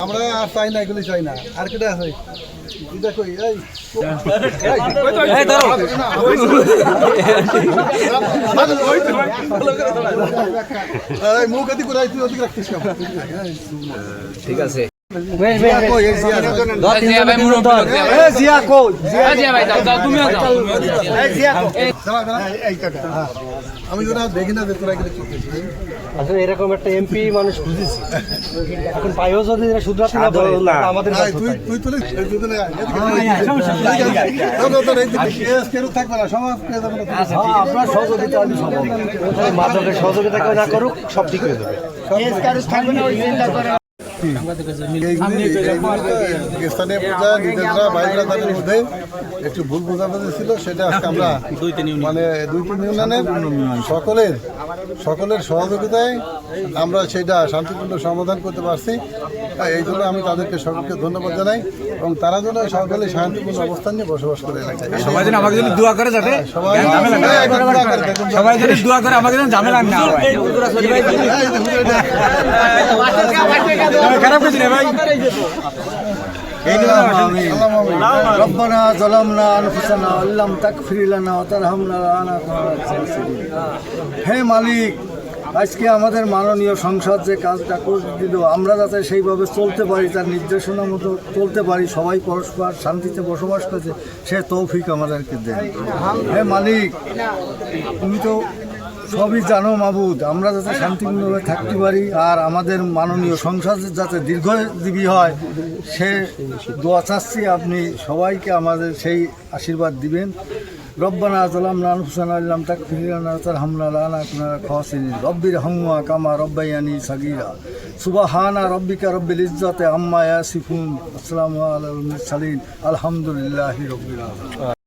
আমরা আর চাই না, এগুলি চাই না। আর কেটে আছে দেখো মুখ অতি করে তুই অতি রাখছিস ঠিক আছে। আমি দেখি না এরকম একটা এমপি মানুষ খুঁজেছি, এখন পাইও যদি শুধরাতে না পারে আমাদের আপনার সহযোগিতা মাদকের সহযোগিতা কেউ না করুক, সব ঠিক হয়ে যাবে। স্থানীয় পর্যায়ে নিজেরা বাইকরা তাদের মধ্যে একটু ভুল বোঝাবুঝি ছিল, সেটা আজকে আমরা মানে 2-3 ইউনিয়নের সকলের সহযোগিতায় আমরা সেটা শান্তিপূর্ণ সমাধান করতে পারছি। এই জন্য আমি তাদেরকে সকলকে ধন্যবাদ জানাই এবং তারা যেন সকলে শান্তিপূর্ণ অবস্থান নিয়ে বসবাস করে এলাকায়। সবাই যেন আমাকে যেন দোয়া করে, যাতে সবাই যেন দোয়া করে আমাকে যেন ঝামেলা না হয়। খারাপ কিছু নেই ভাই। রব্বানা যালামনা আনফুসানা আল্লাম তাগফির লানা ওয়া তারহামনা হে মালিক, আজকে আমাদের মাননীয় সংসদ যে কাজটা করে দিল, আমরা যাতে সেইভাবে চলতে পারি, তার নির্দেশনা মতো চলতে পারি, সবাই পরস্পর শান্তিতে বসবাস করছে, সে তৌফিক আমাদেরকে দেন। হে মালিক, তুমি তো সবই জানো মাবুদ, আমরা যাতে শান্তিপূর্ণভাবে থাকতে পারি আর আমাদের মাননীয় সংসদ যাতে দীর্ঘজীবী হয়, সে দোয়া চাচ্ছি। আপনি সবাইকে আমাদের সেই আশীর্বাদ দিবেন। রব্বানা যালামনা আনফুসানা আল্লাম তাগফির লানা ওয়া তারহামনা লানাকুনা মিনাল খাসিরিন রব্বিরহামহুমা কামা রাব্বায়ানি সাগীরা সুবহানা রাব্বিকা রাব্বিল ইজ্জাতি আম্মা ইয়াসিফুন। আসসালামু আলাল মুরসালিন আলহামদুলিল্লাহি রাব্বিল আলামিন।